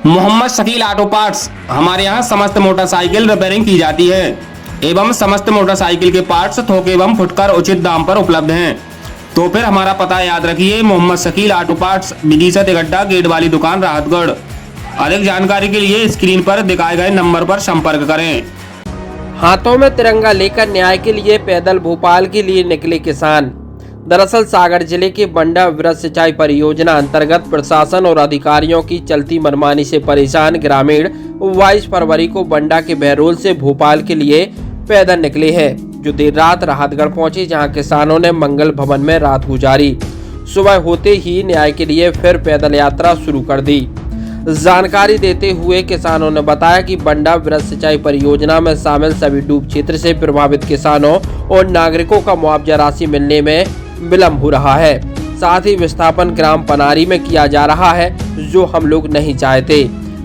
Mohammad Shakeel auto parts. हमारे यहाँ समस्त मोटरसाइकिल रिपेयरिंग की जाती है एवं समस्त मोटरसाइकिल के पार्ट्स थोक एवं फुटकर उचित दाम पर उपलब्ध हैं। तो फिर हमारा पता याद रखिए, मोहम्मद शकील ऑटो पार्ट्स, विदिशा तिगड्डा, गेट वाली दुकान, राहतगढ़। अधिक जानकारी के लिए स्क्रीन पर दिखाए गए नंबर पर संपर्क करें। हाथों में तिरंगा लेकर न्याय के लिए पैदल भोपाल के लिए निकले किसान। दरअसल सागर जिले के बंडा वृहद सिंचाई परियोजना अंतर्गत प्रशासन और अधिकारियों की चलती मनमानी से परेशान ग्रामीण 22 फरवरी को बंडा के बहरोल से भोपाल के लिए पैदल निकले हैं, जो देर रात राहतगढ़ पहुंचे, जहां किसानों ने मंगल भवन में रात गुजारी। सुबह होते ही न्याय के लिए फिर पैदल यात्रा शुरू कर दी। जानकारी देते हुए किसानों ने बताया कि बंडा वृहद सिंचाई परियोजना में शामिल सभी डूब क्षेत्र से प्रभावित किसानों और नागरिकों का मुआवजा राशि मिलने में विलम्ब हो रहा है। साथ ही विस्थापन ग्राम पनारी में किया जा रहा है, जो हम लोग नहीं चाहते।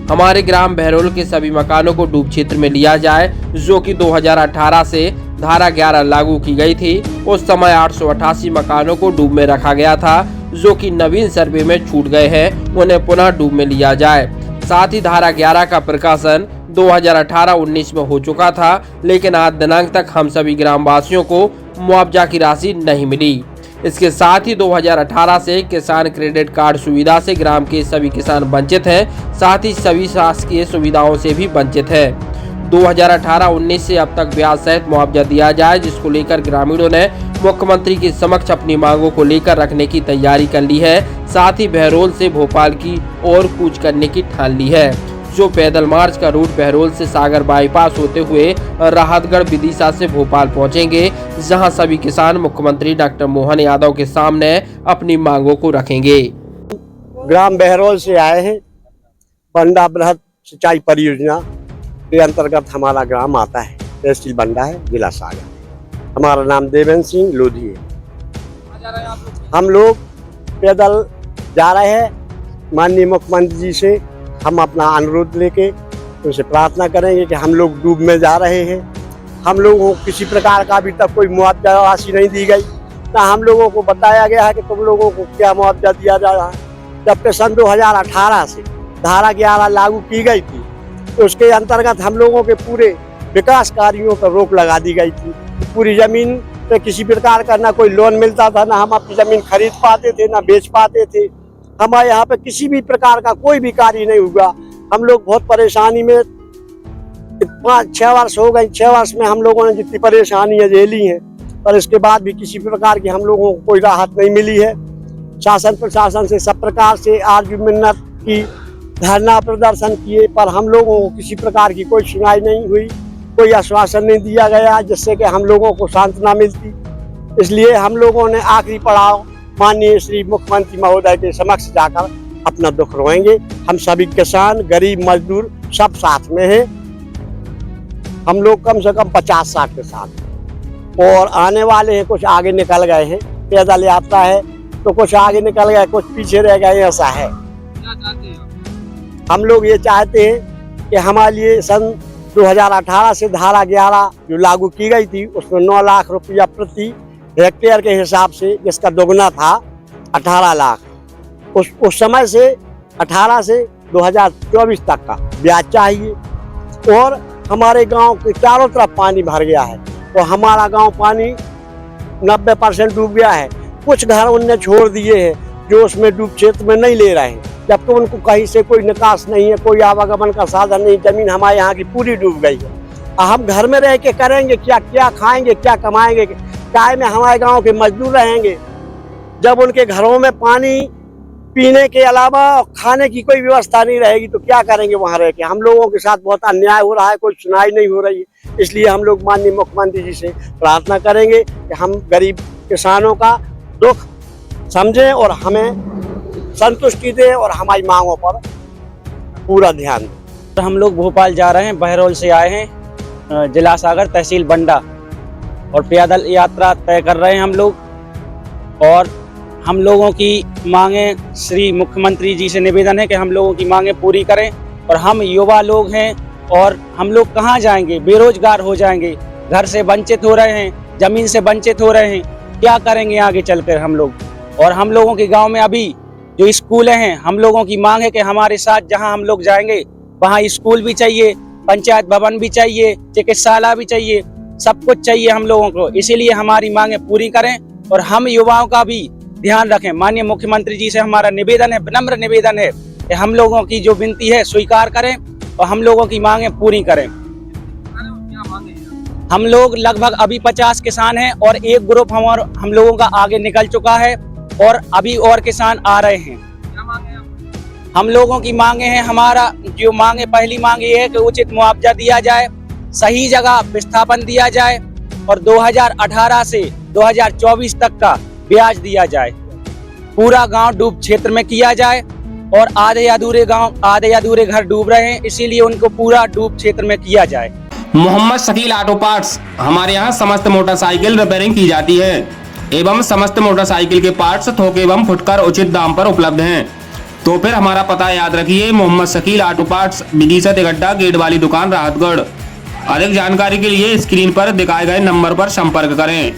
हमारे ग्राम बहरोल के सभी मकानों को डूब क्षेत्र में लिया जाए, जो कि 2018 से धारा 11 लागू की गई थी। उस समय 888 मकानों को डूब में रखा गया था, जो कि नवीन सर्वे में छूट गए हैं, उन्हें पुनः डूब में लिया जाए। साथ ही धारा 11 का प्रकाशन 2018-19 में हो चुका था, लेकिन आज दिनांक तक हम सभी ग्रामवासियों को मुआवजा की राशि नहीं मिली। इसके साथ ही 2018 से किसान क्रेडिट कार्ड सुविधा से ग्राम के सभी किसान वंचित हैं, साथ ही सभी शासकीय सुविधाओं से भी वंचित हैं। 2018-19 से अब तक ब्याज सहित मुआवजा दिया जाए, जिसको लेकर ग्रामीणों ने मुख्यमंत्री के समक्ष अपनी मांगों को लेकर रखने की तैयारी कर ली है। साथ ही बहरोल से भोपाल की ओर कूच करने की ठान ली है, जो पैदल मार्च का रूट बहरोल से सागर बाईपास होते हुए राहतगढ़ विदिशा से भोपाल पहुंचेंगे, जहां सभी किसान मुख्यमंत्री डॉक्टर मोहन यादव के सामने अपनी मांगों को रखेंगे। ग्राम बहरोल से आए हैं। बंडा वृहद सिंचाई परियोजना के अंतर्गत हमारा ग्राम आता है। तहसील बंडा है, जिला सागर। हमारा नाम देवेंद्र सिंह लोधी है। हम लोग पैदल जा रहे हैं। माननीय मुख्यमंत्री जी से हम अपना अनुरोध लेके उनसे प्रार्थना करेंगे कि हम लोग डूब में जा रहे हैं। हम लोगों को किसी प्रकार का अभी तक कोई मुआवजा राशि नहीं दी गई, ना हम लोगों को बताया गया है कि तुम लोगों को क्या मुआवजा दिया जा रहा है। जबकि सन 2018 से धारा 11 लागू की गई थी, तो उसके अंतर्गत हम लोगों के पूरे विकास कार्यों पर रोक लगा दी गई थी। पूरी जमीन पे किसी प्रकार का ना कोई लोन मिलता था, ना हम अपनी जमीन खरीद पाते थे, ना बेच पाते थे। हमारे यहाँ पे किसी भी प्रकार का कोई भी कार्य नहीं हुआ। हम लोग बहुत परेशानी में 5-6 वर्ष हो गए। 6 वर्ष में हम लोगों ने जितनी परेशानियां झेली हैं, पर इसके बाद भी किसी प्रकार की हम लोगों को कोई राहत नहीं मिली है। शासन प्रशासन से सब प्रकार से आर्ज मिन्नत की, धरना प्रदर्शन किए, पर हम लोगों को किसी प्रकार की कोई सुनाई नहीं हुई, कोई आश्वासन नहीं दिया गया जिससे कि हम लोगों को सांत्वना मिलती। इसलिए हम लोगों ने आखिरी पड़ाव माननीय श्री मुख्यमंत्री महोदय के समक्ष जाकर अपना दुख रोएंगे। हम सभी किसान, गरीब, मजदूर सब साथ में हैं। हम लोग कम से कम 50-60 के साथ, और आने वाले हैं, कुछ आगे निकल गए हैं। पैदल यात्रा है तो कुछ आगे निकल गए, कुछ पीछे रह गए, ऐसा है। हम लोग ये चाहते हैं कि हमारे लिए सन 2018 से धारा 11 जो लागू की गई थी, उसमें 9 लाख रुपया प्रति हेक्टेयर के हिसाब से, जिसका दोगुना था 18 लाख, उस समय से 18 से 2024 तक का ब्याज चाहिए। और हमारे गांव के चारों तरफ पानी भर गया है, तो हमारा गांव पानी 90% डूब गया है। कुछ घर उनने छोड़ दिए हैं जो उसमें डूब क्षेत्र में नहीं ले रहे हैं, जबकि उनको कहीं से कोई निकास नहीं है, कोई आवागमन का साधन नहीं। जमीन हमारे यहाँ की पूरी डूब गई है। हम घर में रह के करेंगे क्या? क्या खाएंगे, क्या कमाएंगे? काय में हमारे गांव के मजदूर रहेंगे। जब उनके घरों में पानी पीने के अलावा खाने की कोई व्यवस्था नहीं रहेगी, तो क्या करेंगे वहां रह के? हम लोगों के साथ बहुत अन्याय हो रहा है, कोई सुनाई नहीं हो रही है। इसलिए हम लोग माननीय मुख्यमंत्री जी से प्रार्थना करेंगे कि हम गरीब किसानों का दुख समझें और हमें संतुष्टि दें और हमारी मांगों पर पूरा ध्यान दें। हम लोग भोपाल जा रहे हैं, बहरोल से आए हैं, जिला सागर, तहसील बंडा, और पैदल यात्रा तय कर रहे हैं हम लोग। और हम लोगों की मांगे श्री मुख्यमंत्री जी से निवेदन है कि हम लोगों की मांगे पूरी करें। और हम युवा लोग हैं, और हम लोग कहाँ जाएंगे? बेरोजगार हो जाएंगे, घर से वंचित हो रहे हैं, जमीन से वंचित हो रहे हैं। क्या करेंगे आगे चलकर हम लोग? और हम लोगों के गांव में अभी जो स्कूल हैं, हम लोगों की मांग है कि हमारे साथ जहां हम लोग जाएंगे वहां स्कूल भी चाहिए, पंचायत भवन भी चाहिए, चिकित्सालय भी चाहिए, सब कुछ चाहिए हम लोगों को। इसीलिए हमारी मांगे पूरी करें और हम युवाओं का भी ध्यान रखें। माननीय मुख्यमंत्री जी से हमारा निवेदन है, विनम्र निवेदन है कि हम लोगों की जो विनती है स्वीकार करें और हम लोगों की मांगे पूरी करें। हम लोग लगभग अभी 50 किसान हैं और एक ग्रुप हम लोगों का आगे निकल चुका है और अभी और किसान आ रहे हैं। हम लोगों की मांगे हैं, हमारा जो मांगे, पहली मांग ये है कि उचित मुआवजा दिया जाए, सही जगह विस्थापन दिया जाए और 2018 से 2024 तक का ब्याज दिया जाए। पूरा गांव डूब क्षेत्र में किया जाए और आधे अधूरे घर डूब रहे हैं, इसीलिए उनको पूरा डूब क्षेत्र में किया जाए। मोहम्मद शकील ऑटो पार्ट्स, हमारे यहाँ समस्त मोटरसाइकिल रिपेयरिंग की जाती है एवं समस्त मोटरसाइकिल के पार्ट्स थोक एवं फुटकर उचित दाम पर उपलब्ध हैं। तो फिर हमारा पता याद रखिए, मोहम्मद शकील ऑटो पार्ट्स, विदिशा तिगड्डा, गेट वाली दुकान, राहतगढ़। अधिक जानकारी के लिए स्क्रीन पर दिखाए गए नंबर पर संपर्क करें।